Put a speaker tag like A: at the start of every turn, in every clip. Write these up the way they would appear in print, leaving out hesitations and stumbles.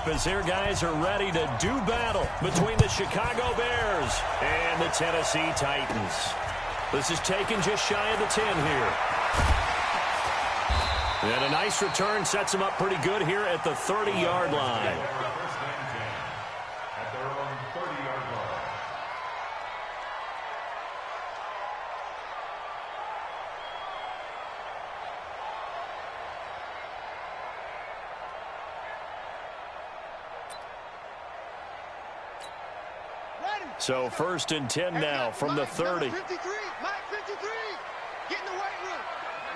A: up as their guys are ready to do battle between the Chicago Bears and the Tennessee Titans. This is taken just shy of the 10 here. And a nice return sets him up pretty good here at the 30-yard line. So 1st and 10 now from the 30.
B: Mike 53. Get in the weight room.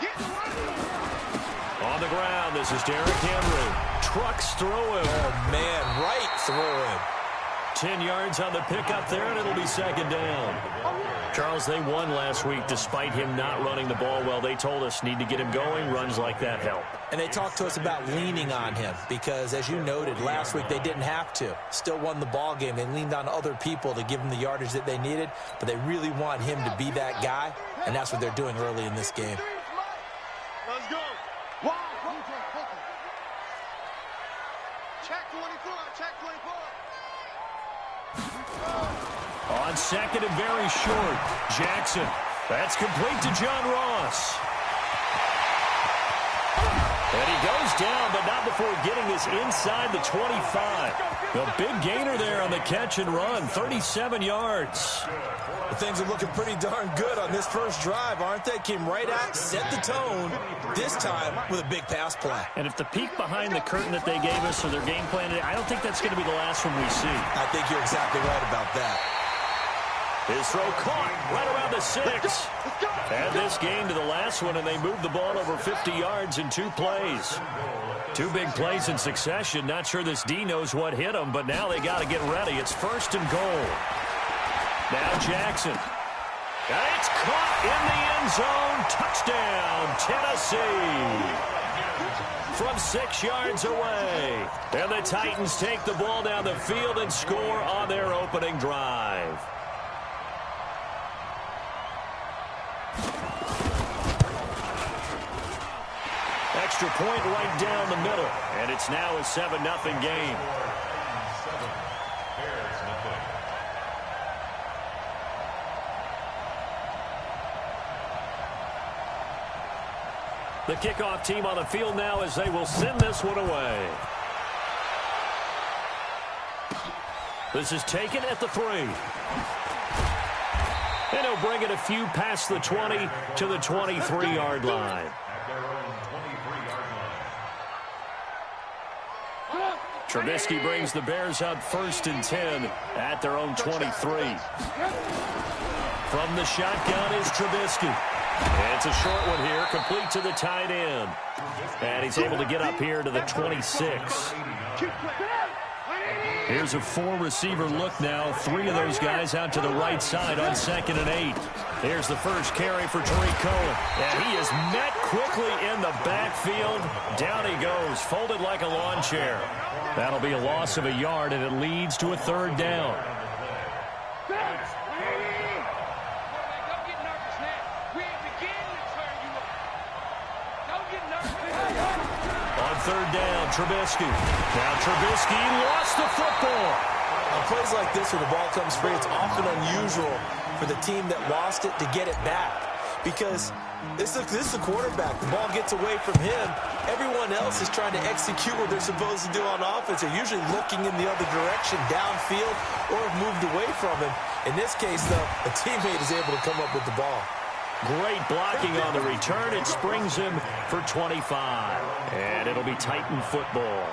B: Get in the weight room.
A: On the ground, this is Derrick Henry. Trucks through him.
C: Oh, man, right through him.
A: 10 yards on the pickup there, and it'll be 2nd down. Charles, they won last week despite him not running the ball well. They told us need to get him going. Runs like that help.
C: And they talked to us about leaning on him because, as you noted, last week they didn't have to. Still won the ball game. They leaned on other people to give them the yardage that they needed, but they really want him to be that guy, and that's what they're doing early in this game.
B: Let's go. Wow. Check 24. Check 24.
A: On 2nd and very short, Jackson. That's complete to John Ross. And he goes down, but not before getting this inside the 25. A big gainer there on the catch and run, 37 yards.
C: Well, things are looking pretty darn good on this first drive, aren't they? Came right out, set the tone, this time with a big pass play.
A: And if the peek behind the curtain that they gave us or their game plan, I don't think that's going to be the last one we see.
C: I think you're exactly right about that.
A: His throw caught right around the 6. Add this game to the last one, and they moved the ball over 50 yards in 2 plays. 2 big plays in succession. Not sure this D knows what hit him, but now they got to get ready. It's 1st and goal. Now Jackson. It's caught in the end zone. Touchdown, Tennessee. From 6 yards away. And the Titans take the ball down the field and score on their opening drive. Extra point right down the middle. And it's now a 7-0 game. The kickoff team on the field now as they will send this one away. This is taken at the 3. And he'll bring it a few past the 20 to the 23-yard line. Trubisky brings the Bears out 1st and 10 at their own 23. From the shotgun is Trubisky. It's a short one here, complete to the tight end. And he's able to get up here to the 26. Here's a 4-receiver look now. 3 of those guys out to the right side on 2nd and 8. Here's the first carry for Tariq Cohen. And he is met quickly in the backfield. Down he goes, folded like a lawn chair. That'll be a loss of a yard, and it leads to a 3rd down. On 3rd down, Trubisky. Now Trubisky lost the football.
C: On plays like this where the ball comes free, it's often unusual for the team that lost it to get it back. Because this is the quarterback. The ball gets away from him. Everyone else is trying to execute what they're supposed to do on offense. They're usually looking in the other direction, downfield, or have moved away from him. In this case, though, a teammate is able to come up with the ball.
A: Great blocking on the return. It springs him for 25. And it'll be Titan football.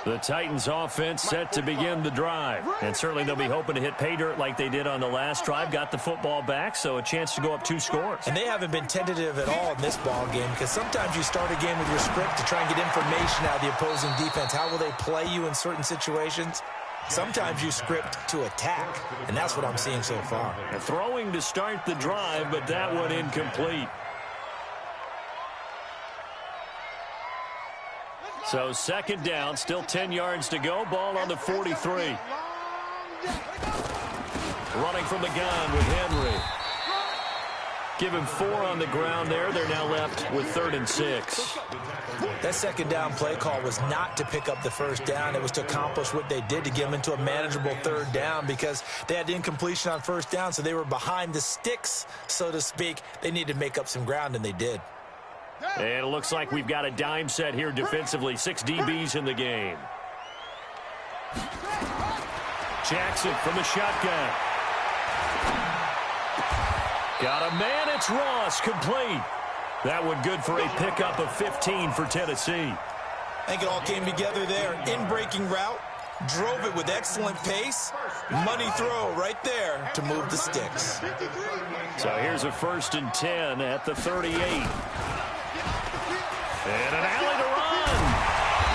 A: The Titans offense set to begin the drive. And certainly they'll be hoping to hit pay dirt like they did on the last drive. Got the football back, so a chance to go up 2 scores.
C: And they haven't been tentative at all in this ball game because sometimes you start a game with your script to try and get information out of the opposing defense. How will they play you in certain situations? Sometimes you script to attack, and that's what I'm seeing so far.
A: Throwing to start the drive, but that one incomplete. So 2nd down, still 10 yards to go. Ball on the 43. Running from the gun with Henry. Give him 4 on the ground there. They're now left with 3rd and 6.
C: That second down play call was not to pick up the first down. It was to accomplish what they did, to get them into a manageable 3rd down, because they had incompletion on first down, so they were behind the sticks, so to speak. They needed to make up some ground, and they did.
A: And it looks like we've got a dime set here defensively. 6 DBs in the game. Jackson from the shotgun. Got a man. It's Ross, complete. That one good for a pickup of 15 for Tennessee.
C: I think it all came together there. In-breaking route, drove it with excellent pace. Money throw right there to move the sticks.
A: So here's a 1st and 10 at the 38. And an alley to run.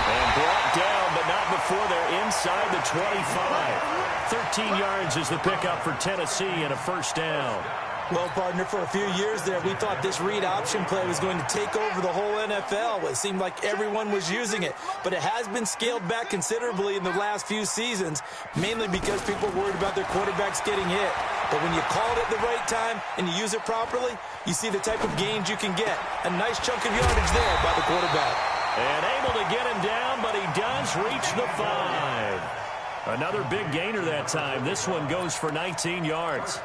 A: And brought down, but not before they're inside the 25. 13 yards is the pickup for Tennessee and a 1st down.
C: Well, partner, for a few years there, we thought this read option play was going to take over the whole NFL. It seemed like everyone was using it, but it has been scaled back considerably in the last few seasons, mainly because people are worried about their quarterbacks getting hit. But when you call it at the right time and you use it properly, you see the type of gains you can get. A nice chunk of yardage there by the quarterback.
A: And able to get him down, but he does reach the 5. Another big gainer that time. This one goes for 19 yards.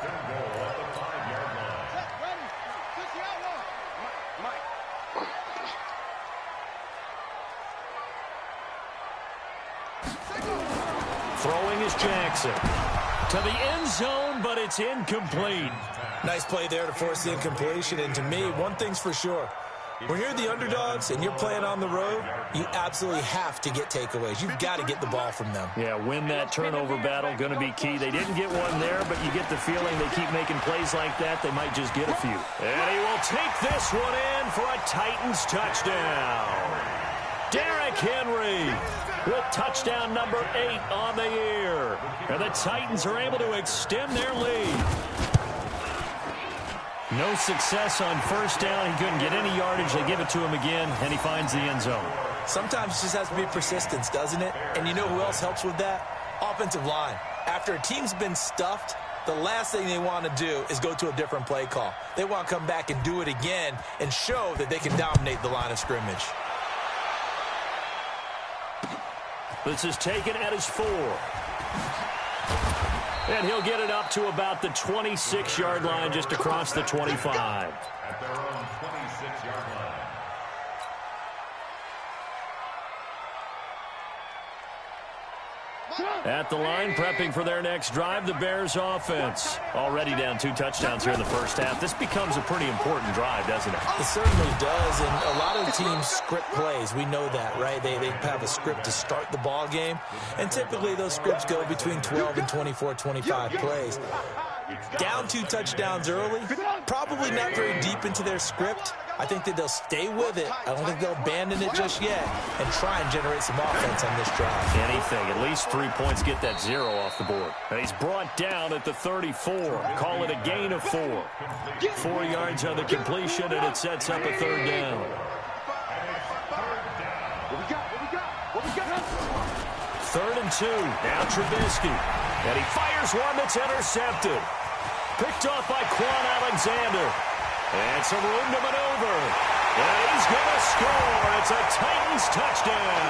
A: Throwing is Jackson. To the end zone, but it's incomplete.
C: Nice play there to force the incompletion. And to me, one thing's for sure. When you're the underdogs and you're playing on the road, you absolutely have to get takeaways. You've got to get the ball from them.
A: Yeah, win that turnover battle, going to be key. They didn't get one there, but you get the feeling they keep making plays like that, they might just get a few. And he will take this one in for a Titans touchdown. Derrick Henry with touchdown number 8 on the year. And the Titans are able to extend their lead. No success on first down. He couldn't get any yardage. They give it to him again, and he finds the end zone.
C: Sometimes it just has to be persistence, doesn't it? And you know who else helps with that? Offensive line. After a team's been stuffed, the last thing they want to do is go to a different play call. They want to come back and do it again and show that they can dominate the line of scrimmage.
A: This is taken at his 4. And he'll get it up to about the 26-yard line, just across the 25.
D: At their own 26-yard line.
A: At the line, prepping for their next drive, the Bears offense. Already down 2 touchdowns here in the first half. This becomes a pretty important drive, doesn't it?
C: It certainly does, and a lot of the teams script plays. We know that, right? They have a script to start the ball game, and typically those scripts go between 12 and 24, 25 plays. Down 2 touchdowns early, probably not very deep into their script. I think that they'll stay with it. I don't think they'll abandon it just yet and try and generate some offense on this drive.
A: Anything, at least 3 points, get that 0 off the board. And he's brought down at the 34. Call it a gain of 4. 4 yards on the completion, and it sets up a 3rd down. Third and 2. Now Trubisky. And he fires one that's intercepted. Picked off by Quan Alexander. And some room to maneuver. And he's going to score. It's a Titans touchdown.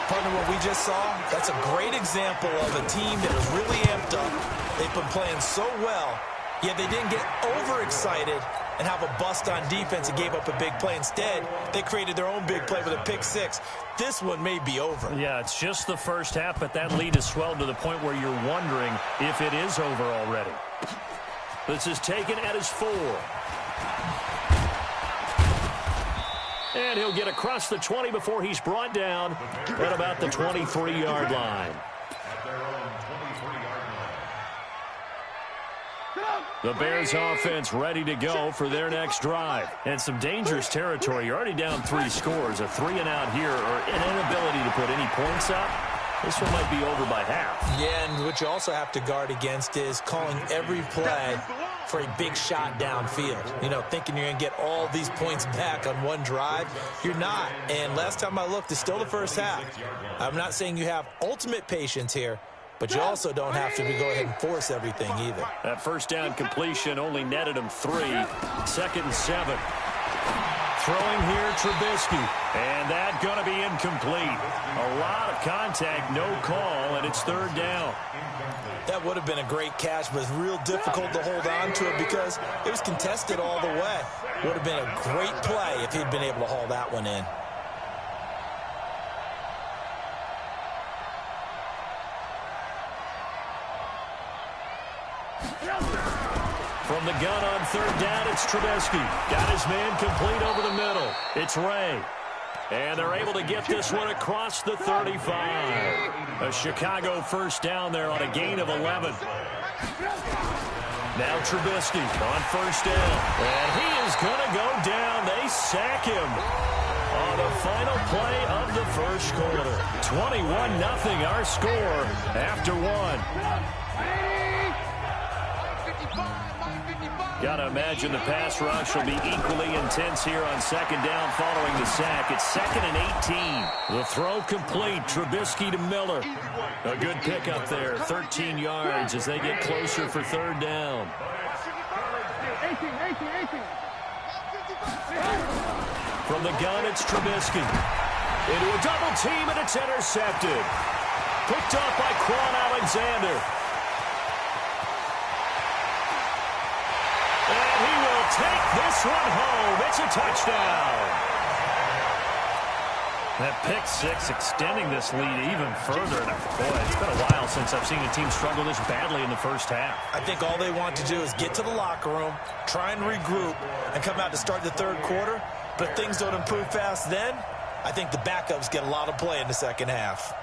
C: Partner, what we just saw, that's a great example of a team that was really amped up. They've been playing so well, yet they didn't get overexcited and have a bust on defense and gave up a big play. Instead, they created their own big play with a pick 6. This one may be over.
A: Yeah, it's just the first half, but that lead has swelled to the point where you're wondering if it is over already. This is taken at his 4. And he'll get across the 20 before he's brought down at about the 23-yard line. The Bears offense ready to go for their next drive. And some dangerous territory. You're already down 3 scores. A 3-and-out here, or an inability to put any points up. This one might be over by half.
C: Yeah, and what you also have to guard against is calling every play for a big shot downfield. You know, thinking you're going to get all these points back on one drive. You're not. And last time I looked, it's still the first half. I'm not saying you have ultimate patience here, but you also don't have to go ahead and force everything either.
A: That first down completion only netted him 3. 2nd and 7. Throwing here, Trubisky. And that going to be incomplete. A lot of contact, no call, and it's 3rd down.
C: That would have been a great catch, but it's real difficult to hold on to it because it was contested all the way. Would have been a great play if he'd been able to haul that one in.
A: From the gun on 3rd down, it's Trubisky. Got his man complete over the middle. It's Ray. And they're able to get this one across the 35. A Chicago first down there on a gain of 11. Now Trubisky on 1st down. And he is going to go down. They sack him on the final play of the first quarter. 21-0 our score after 1. Got to imagine the pass rush will be equally intense here on 2nd down following the sack. It's 2nd and 18. The throw complete. Trubisky to Miller. A good pickup there. 13 yards as they get closer for 3rd down. From the gun, it's Trubisky. Into a double team, and it's intercepted. Picked up by Quan Alexander. And he will take this one home. It's a touchdown. That pick 6 extending this lead even further. And boy, it's been a while since I've seen a team struggle this badly in the first half.
C: I think all they want to do is get to the locker room, try and regroup, and come out to start the 3rd quarter. But if things don't improve fast then, I think the backups get a lot of play in the 2nd half.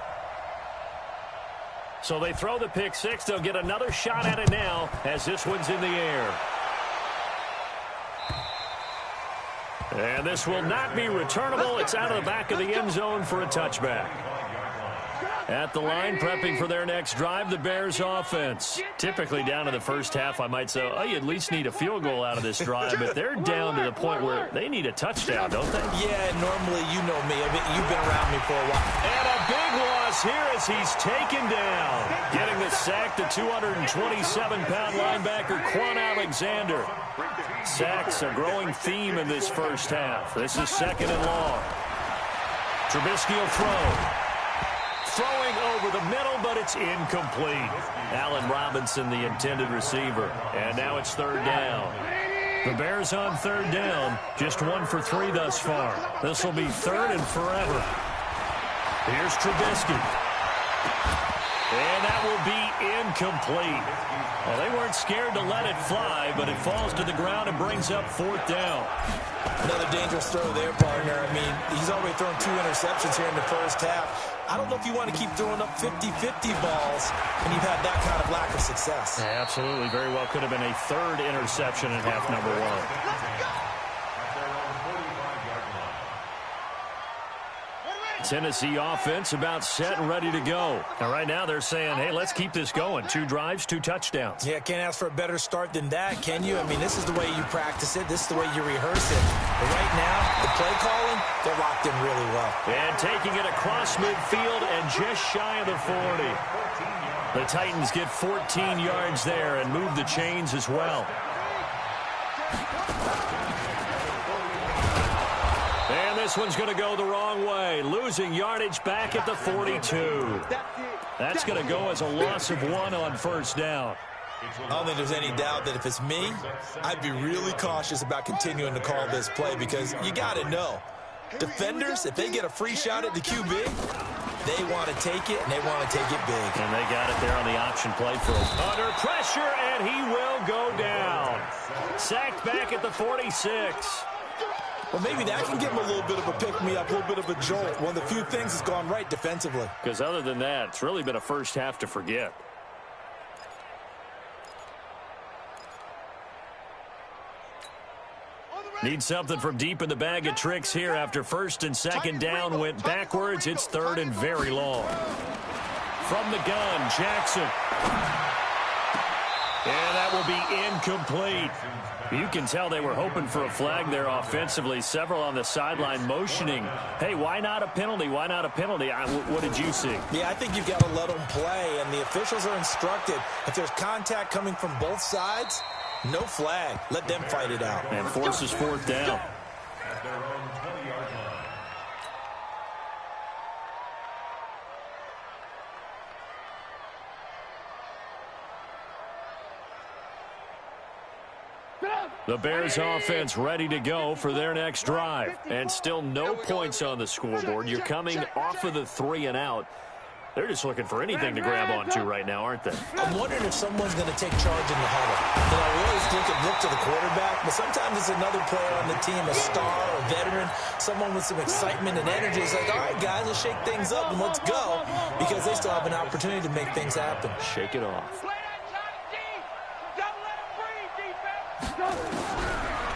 A: So they throw the pick 6. They'll get another shot at it now as this one's in the air. And this will not be returnable. It's out of the back of the end zone for a touchback. At the line, prepping for their next drive, the Bears offense. Typically down in the first half, I might say, oh, you at least need a field goal out of this drive. But they're down to the point where they need a touchdown, don't they?
C: Yeah, normally, you know me. You've been around me for a while.
A: And a big loss here as he's taken down. Getting the sack, the 227-pound linebacker, Quan Alexander. Sacks, a growing theme in this first half. This is 2nd and long. Trubisky will throw. Throwing over the middle, but it's incomplete. Allen Robinson, the intended receiver. And now it's 3rd down. The Bears on 3rd down. Just 1 for 3 thus far. This will be 3rd and forever. Here's Trubisky. And that will be incomplete. Well, they weren't scared to let it fly, but it falls to the ground and brings up 4th down.
C: Another dangerous throw there, partner. I mean, he's already thrown 2 interceptions here in the first half. I don't know if you want to keep throwing up 50-50 balls when you've had that kind of lack of success.
A: Yeah, absolutely. Very well could have been a 3rd interception in half number 1. Tennessee offense about set and ready to go. And right now they're saying, hey, let's keep this going. 2 drives, 2 touchdowns.
C: Yeah, can't ask for a better start than that, can you? I mean, this is the way you practice it. This is the way you rehearse it. But right now, the play calling, they're locked in really well.
A: And taking it across midfield and just shy of the 40. The Titans get 14 yards there and move the chains as well. And this one's going to go the wrong way. Losing yardage back at the 42. That's going to go as a loss of 1 on 1st down.
C: I don't think there's any doubt that if it's me, I'd be really cautious about continuing to call this play because you got to know, defenders, if they get a free shot at the QB, they want to take it, and they want to take it big.
A: And they got it there on the option play for him. Under pressure, and he will go down. Sacked back at the 46.
C: Well, maybe that can give him a little bit of a pick-me-up, a little bit of a jolt. One of the few things that's gone right defensively.
A: Because other than that, it's really been a first half to forget. Need something from deep in the bag of tricks here after 1st and 2nd down went backwards. It's 3rd and very long. From the gun, Jackson. And that will be incomplete. You can tell they were hoping for a flag there offensively. Several on the sideline motioning, hey, why not a penalty? Why not a penalty? What did you see?
C: Yeah, I think you've got to let them play, and the officials are instructed. If there's contact coming from both sides, no flag. Let them fight it out.
A: And forces fourth down.
D: At their own 20-yard line.
A: The Bears offense ready to go for their next drive. And still no points on the scoreboard. You're coming off of the 3 and out. They're just looking for anything to grab onto right now, aren't they?
C: I'm wondering if someone's going to take charge in the huddle. You know, we always look to the quarterback, but sometimes it's another player on the team, a star, a veteran, someone with some excitement and energy. It's like, all right, guys, let's shake things up and let's go, because they still have an opportunity to make things happen.
A: Shake it off.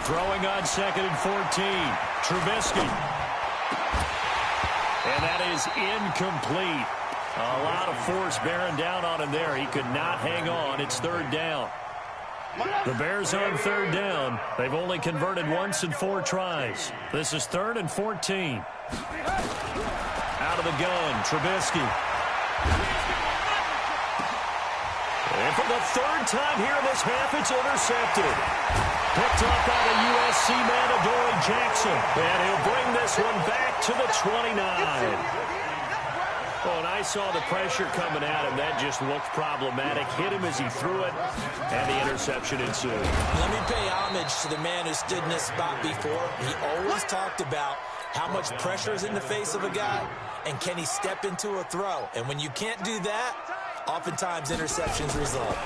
A: Throwing on 2nd and 14. Trubisky. And that is incomplete. A lot of force bearing down on him there. He could not hang on. It's 3rd down. The Bears on 3rd down. They've only converted once in 4 tries. This is 3rd and 14. Out of the gun, Trubisky. And for the 3rd time here in this half, it's intercepted. Picked up by the USC man, Adoree Jackson. And he'll bring this one back to the 29. Oh, and I saw the pressure coming at him. That just looked problematic. Hit him as he threw it, and the interception ensued.
C: Let me pay homage to the man who stood in this spot before. He always talked about how much pressure is in the face of a guy, and can he step into a throw. And when you can't do that, oftentimes interceptions result.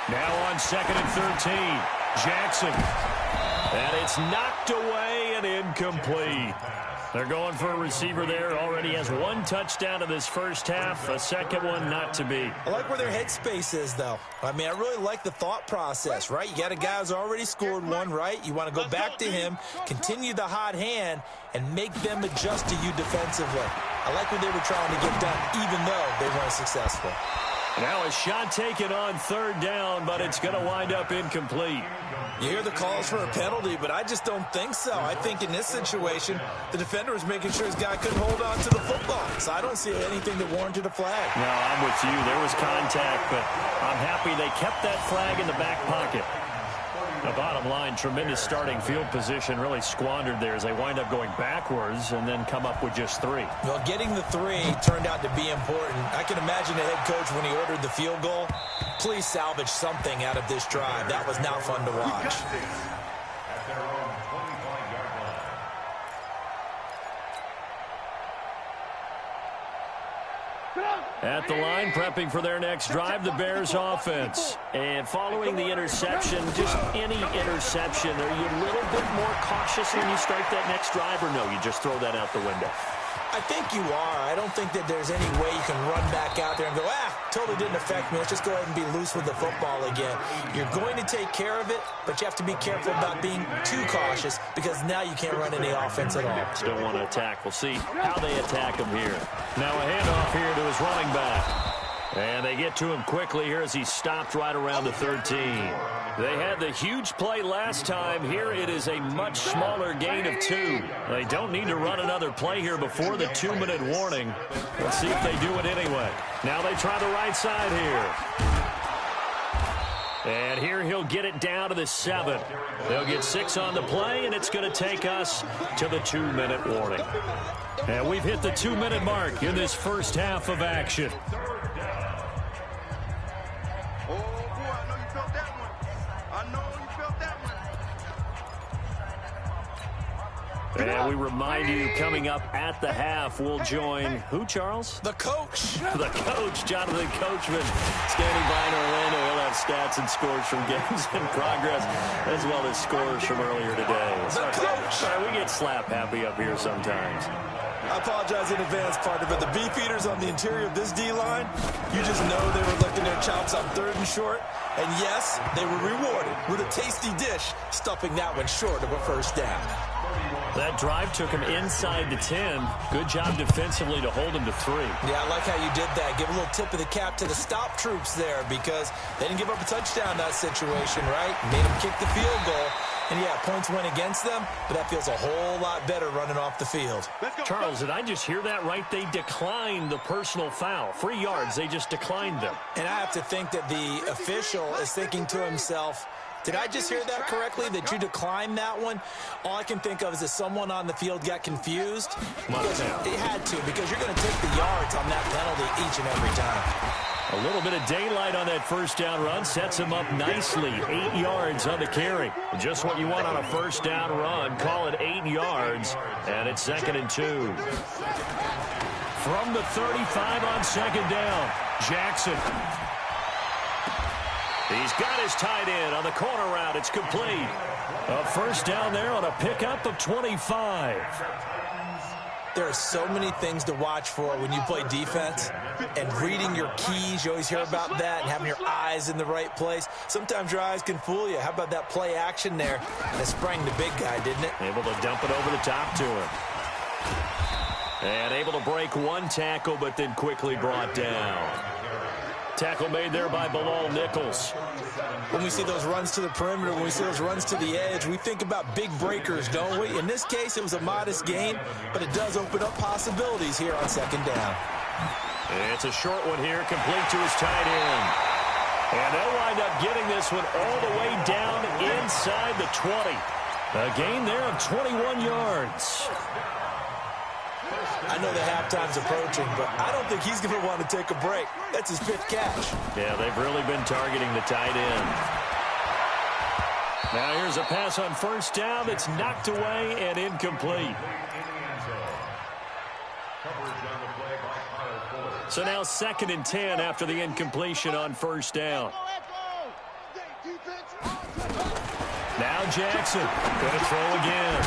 A: Now on 2nd and 13, Jackson. And it's knocked away and incomplete. They're going for a receiver there. Already has 1 touchdown in this first half. A second one not to be.
C: I like where their headspace is, though. I mean, I really like the thought process, right? You got a guy who's already scored 1, right? You want to go back to him, continue the hot hand, and make them adjust to you defensively. I like what they were trying to get done, even though they weren't successful.
A: Now a shot taken on 3rd down, but it's going to wind up incomplete.
C: You hear the calls for a penalty, but I just don't think so. I think in this situation, the defender was making sure his guy couldn't hold on to the football. So I don't see anything that warranted a flag.
A: No, I'm with you. There was contact, but I'm happy they kept that flag in the back pocket. The bottom line, tremendous starting field position, really squandered there as they wind up going backwards and then come up with just 3.
C: Well, getting the 3 turned out to be important. I can imagine the head coach when he ordered the field goal. Please salvage something out of this drive. That was not fun to watch.
D: At their own 25-yard line.
A: At the line, prepping for their next drive, the Bears offense. And following the interception, just any interception, are you a little bit more cautious when you start that next drive, or no, you just throw that out the window?
C: I think you are. I don't think that there's any way you can run back out there and go, totally didn't affect me. Let's just go ahead and be loose with the football again. You're going to take care of it, but you have to be careful about being too cautious because now you can't run any offense at all.
A: Still want to attack. We'll see how they attack him here. Now a handoff here to his running back. And they get to him quickly here as he stopped right around the 13. They had the huge play last time. Here it is a much smaller gain of 2. They don't need to run another play here before the 2-minute warning. Let's see if they do it anyway. Now they try the right side here. And here he'll get it down to the 7. They'll get 6 on the play, and it's going to take us to the 2-minute warning. And we've hit the 2-minute mark in this first half of action. And we remind you, coming up at the half, we'll join who, Charles?
C: The coach.
A: The coach, Jonathan Coachman, standing by in Orlando. He'll have stats and scores from games in progress, as well as scores from earlier today.
C: The coach.
A: Sorry, we get slap happy up here sometimes.
C: I apologize in advance, partner, but the beef eaters on the interior of this D-line, you just know they were licking their chops on 3rd and short. And yes, they were rewarded with a tasty dish, stuffing that one short of a first down.
A: That drive took him inside the 10. Good job defensively to hold him to 3.
C: Yeah, I like how you did that. Give a little tip of the cap to the stop troops there because they didn't give up a touchdown in that situation, right? Made them kick the field goal. And, yeah, points went against them, but that feels a whole lot better running off the field.
A: Charles, did I just hear that right? They declined the personal foul. 3 yards, they just declined them.
C: And I have to think that the official is thinking to himself, did I just hear that correctly, that you declined that one? All I can think of is that someone on the field got confused. Because it had to, because you're going to take the yards on that penalty each and every time.
A: A little bit of daylight on that first down run sets him up nicely. 8 yards on the carry. Just what you want on a first down run. Call it 8 yards, and it's 2nd and 2. From the 35 on 2nd down, Jackson. He's got his tight end on the corner route. It's complete. A first down there on a pickup of 25.
C: There are so many things to watch for when you play defense, and reading your keys, you always hear about that, and having your eyes in the right place. Sometimes your eyes can fool you. How about that play action there? And it sprang the big guy, didn't it?
A: Able to dump it over the top to him. And able to break one tackle, but then quickly brought down. Tackle made there by Bilal Nichols.
C: When we see those runs to the perimeter, when we see those runs to the edge, we think about big breakers, don't we? In this case, it was a modest gain, but it does open up possibilities here on 2nd down.
A: It's a short one here, complete to his tight end. And they'll wind up getting this one all the way down inside the 20. A gain there of 21 yards.
C: I know the halftime's approaching, but I don't think he's going to want to take a break. That's his 5th catch.
A: Yeah, they've really been targeting the tight end. Now here's a pass on first down that's knocked away and incomplete. So now 2nd and 10 after the incompletion on first down. Now Jackson going to throw again.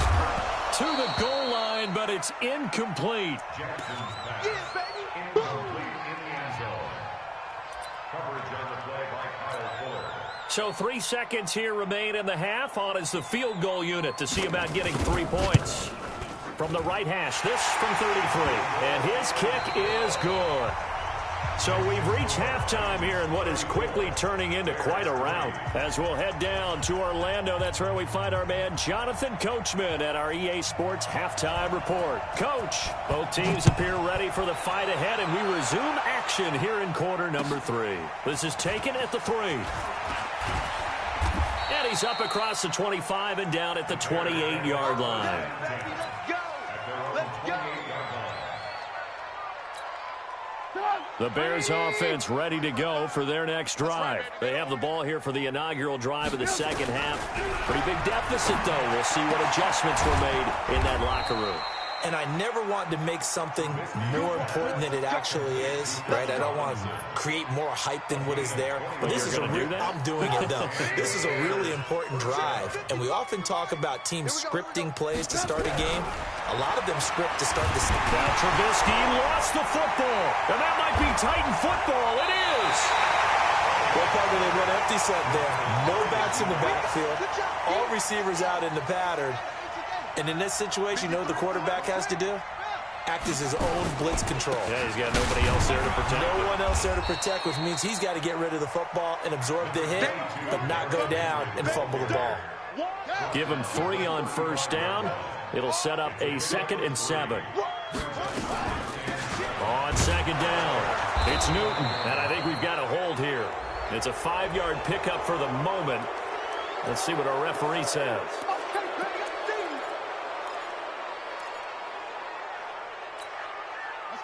A: To the goal line, but it's incomplete. So 3 seconds here remain in the half. On is the field goal unit to see about getting 3 points. From the right hash, this from 33. And his kick is good. So we've reached halftime here in what is quickly turning into quite a rout. As we'll head down to Orlando, that's where we find our man Jonathan Coachman at our EA Sports Halftime Report. Coach, both teams appear ready for the fight ahead, and we resume action here in quarter number 3. This is taken at the 3. And he's up across the 25 and down at the 28-yard line. The Bears offense ready to go for their next drive. They have the ball here for the inaugural drive of the second half. Pretty big deficit, though. We'll see what adjustments were made in that locker room.
C: And I never want to make something more important than it actually is, right? I don't want to create more hype than what is there. But this is a real, I'm doing it, though. This is a really important drive. And we often talk about teams scripting plays to start a game. A lot of them script to start the season.
A: Now Trubisky lost the football. And that might be Titan football. It is.
C: What part do they run empty set there? No backs in the backfield. All receivers out in the pattern. And in this situation, you know what the quarterback has to do? Act as his own blitz control.
A: Yeah, he's got nobody else there to protect.
C: No one else there to protect, which means he's got to get rid of the football and absorb the hit, but not go down and fumble the ball.
A: Give him 3 on first down. It'll set up a 2nd and 7. On 2nd down, it's Newton, and I think we've got a hold here. It's a 5-yard pickup for the moment. Let's see what our referee says.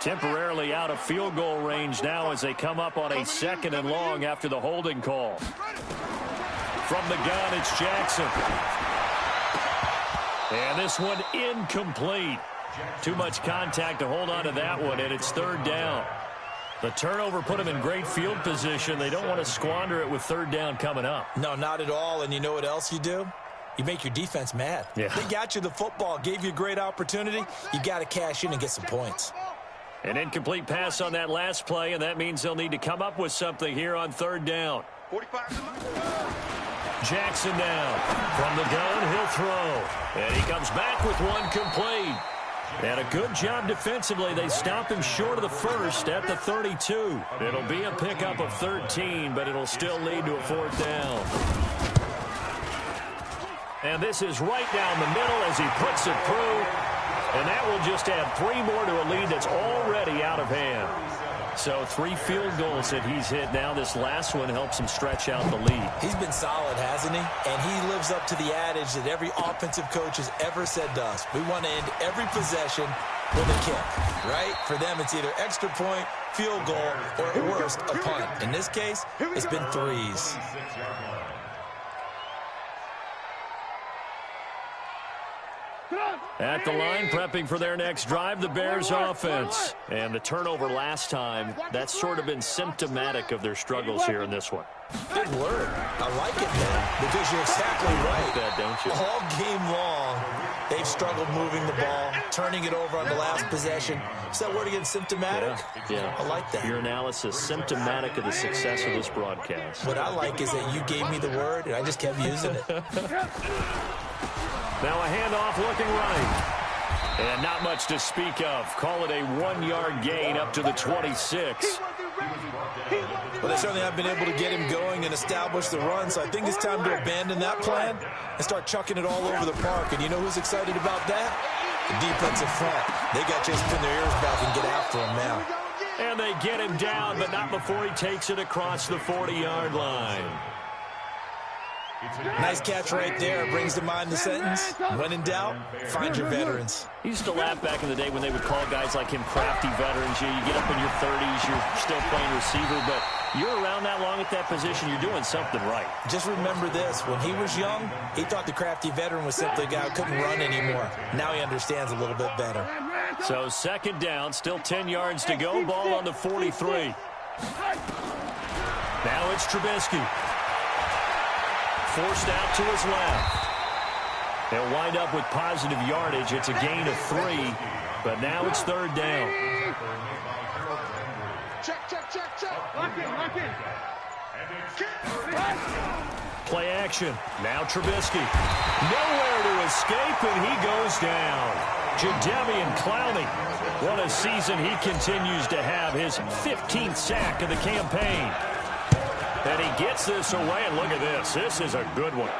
A: Temporarily out of field goal range now as they come up on a 2nd and long after the holding call. From the gun, it's Jackson. And this one incomplete. Too much contact to hold on to that one, and it's 3rd down. The turnover put them in great field position. They don't want to squander it with 3rd down coming up.
C: No, not at all. And you know what else you do? You make your defense mad.
A: Yeah.
C: They got you the football, gave you a great opportunity. You got to cash in and get some points.
A: An incomplete pass on that last play, and that means they'll need to come up with something here on 3rd down. Jackson now. From the gun, he'll throw. And he comes back with one complete. And a good job defensively. They stop him short of the first at the 32. It'll be a pickup of 13, but it'll still lead to a fourth down. And this is right down the middle as he puts it through. And that will just add 3 more to a lead that's already out of hand. So 3 field goals that he's hit now. This last one helps him stretch out the lead.
C: He's been solid, hasn't he? And he lives up to the adage that every offensive coach has ever said to us. We want to end every possession with a kick, right? For them, it's either extra point, field goal, or at worst, a punt. In this case, it's been 3s.
A: At the line, prepping for their next drive, the Bears offense. And the turnover last time, that's sort of been symptomatic of their struggles here in this one.
C: Good word. I like it, man, because you're exactly right.
A: That, don't you?
C: All game long, they've struggled moving the ball, turning it over on the last possession. Is that word again, symptomatic?
A: Yeah.
C: I like that.
A: Your analysis, symptomatic of the success of this broadcast.
C: What I like is that you gave me the word, and I just kept using it.
A: Now a handoff looking right. And not much to speak of. Call it a 1-yard gain up to the 26.
C: Well, they certainly have been able to get him going and establish the run, so I think it's time to abandon that plan and start chucking it all over the park. And you know who's excited about that? The defensive front. They got just pin their ears back and get after him now.
A: And they get him down, but not before he takes it across the 40-yard line.
C: Nice catch right there. Brings to mind the sentence, when in doubt, find your veterans.
A: He used to laugh back in the day when they would call guys like him crafty veterans. You get up in your 30s, you're still playing receiver, but you're around that long at that position, you're doing something right.
C: Just remember this. When he was young, he thought the crafty veteran was simply a guy who couldn't run anymore. Now he understands a little bit better.
A: So second down, still 10 yards to go. Ball on the 43. Now it's Trubisky. Forced out to his left. They'll wind up with positive yardage. It's a gain of 3, but now it's third down.
B: Check. Lock in.
A: Play action. Now Trubisky. Nowhere to escape, and he goes down. Jadeveon Clowney. What a season he continues to have. His 15th sack of the campaign. And he gets this away, and look at this. This is a good one.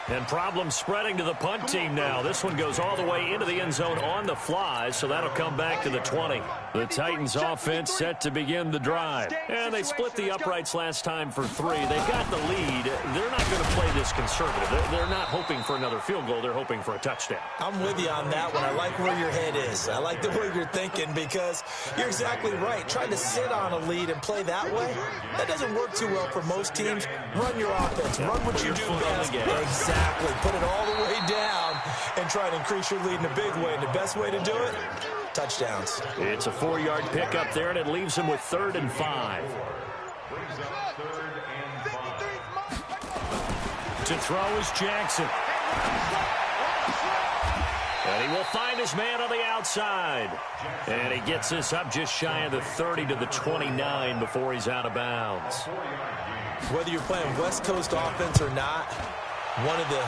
A: And problems spreading to the punt team now. This one goes all the way into the end zone on the fly, so that'll come back to the 20. The Titans offense set to begin the drive. And they split the uprights last time for 3. They've got the lead. They're not going to play this conservative. They're not hoping for another field goal. They're hoping for a touchdown.
C: I'm with you on that one. I like where your head is. I like the way you're thinking because you're exactly right. Trying to sit on a lead and play that way, that doesn't work too well for most teams. Run your offense. Run what you do best. Exactly. Put it all the way down and try to increase your lead in a big way. And the best way to do it, touchdowns.
A: It's a 4-yard pickup there, and it leaves him with 3rd and 5. To throw is Jackson. And he will find his man on the outside. And he gets this up just shy of the 30 to the 29 before he's out of bounds.
C: Whether you're playing West Coast offense or not, one of the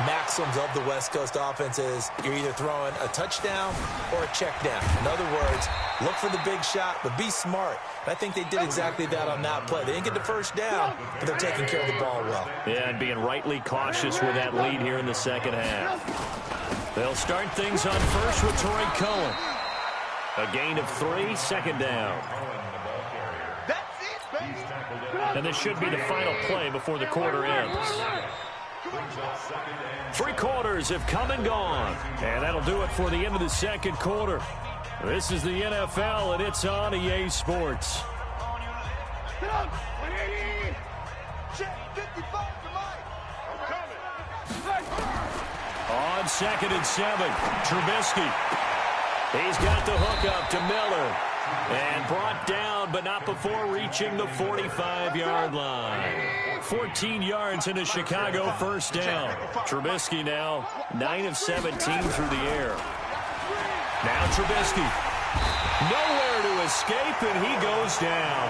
C: maxims of the West Coast offense is you're either throwing a touchdown or a check down. In other words, look for the big shot, but be smart. And I think they did exactly that on that play. They didn't get the first down, but they're taking care of the ball well.
A: Yeah, and being rightly cautious with that lead here in the second half. They'll start things on first with Torrey Cohen. A gain of 3, 2nd down. And this should be the final play before the quarter ends. 3 quarters have come and gone. And that'll do it for the end of the second quarter. This is the NFL, and it's on EA Sports. On 2nd and 7, Trubisky. He's got the hook up to Miller. And brought down, but not before reaching the 45-yard line. 14 yards in a Chicago first down. Trubisky now 9 of 17 through the air. Now Trubisky. Nowhere to escape, and he goes down.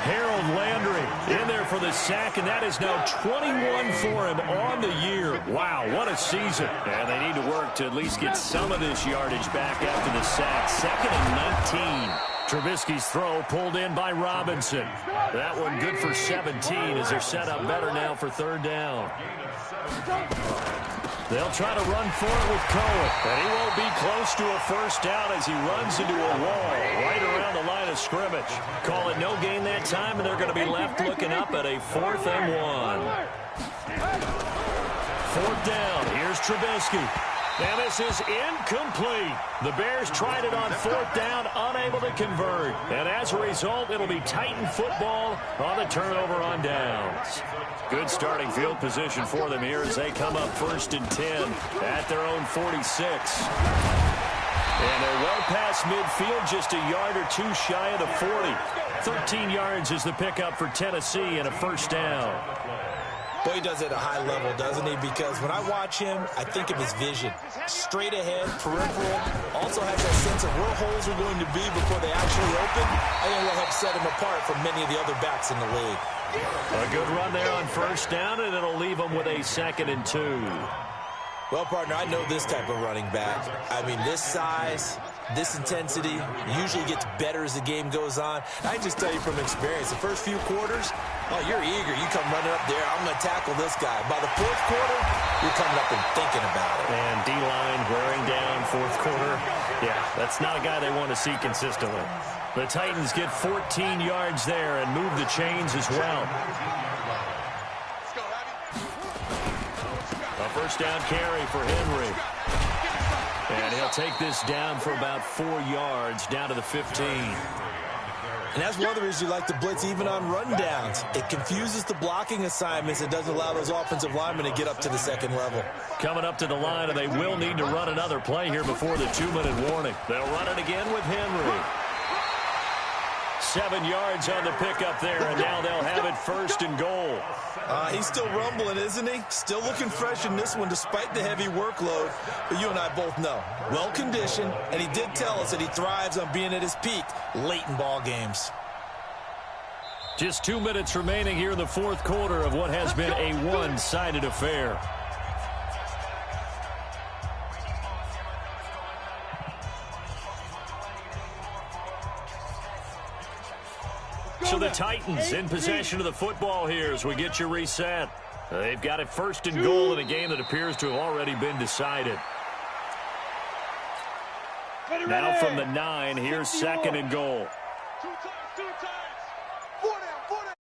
A: Harold Landry in there for the sack, and that is now 21 for him on the year. Wow, what a season. And they need to work to at least get some of this yardage back after the sack. 2nd and 19. Trubisky's throw pulled in by Robinson. That one good for 17 as they're set up better now for 3rd down. They'll try to run for it with Cohen, and he won't be close to a 1st down as he runs into a wall right around the line of scrimmage. Call it no gain that time, and they're going to be left looking up at a 4th and 1. 4th down. Here's Trubisky. And this is incomplete. The Bears tried it on 4th down, unable to convert. And as a result, it'll be Titan football on the turnover on downs. Good starting field position for them here as they come up 1st and 10 at their own 46. And they're well past midfield, just a yard or two shy of the 40. 13 yards is the pickup for Tennessee and a 1st down.
C: Boy, he does it at a high level, doesn't he? Because when I watch him, I think of his vision. Straight ahead, peripheral. Also has that sense of where holes are going to be before they actually open. I think will help set him apart from many of the other backs in the league.
A: A good run there on 1st down, and it'll leave them with a 2nd and 2.
C: Well, partner, I know this type of running back. I mean, this size, this intensity usually gets better as the game goes on. I can just tell you from experience, the first few quarters, oh, you're eager. You come running up there, I'm going to tackle this guy. By the 4th quarter, you're coming up and thinking about it.
A: And D-line wearing down 4th quarter. Yeah, that's not a guy they want to see consistently. The Titans get 14 yards there and move the chains as well. A 1st down carry for Henry. And he'll take this down for about 4 yards, down to the 15.
C: And that's one of the reasons you like to blitz even on rundowns. It confuses the blocking assignments. It doesn't allow those offensive linemen to get up to the 2nd level.
A: Coming up to the line, and they will need to run another play here before the 2-minute warning. They'll run it again with Henry. 7 yards on the pickup there, and now they'll have it 1st and goal.
C: He's still rumbling, isn't he? Still looking fresh in this one despite the heavy workload. But you and I both know, well-conditioned, and he did tell us that he thrives on being at his peak late in ball games.
A: Just 2 minutes remaining here in the 4th quarter of what has been a one-sided affair. So the Titans in possession of the football here as we get you reset. They've got it 1st and goal in a game that appears to have already been decided. Now from the 9, here's 2nd and goal.
B: 2 times. 4 down.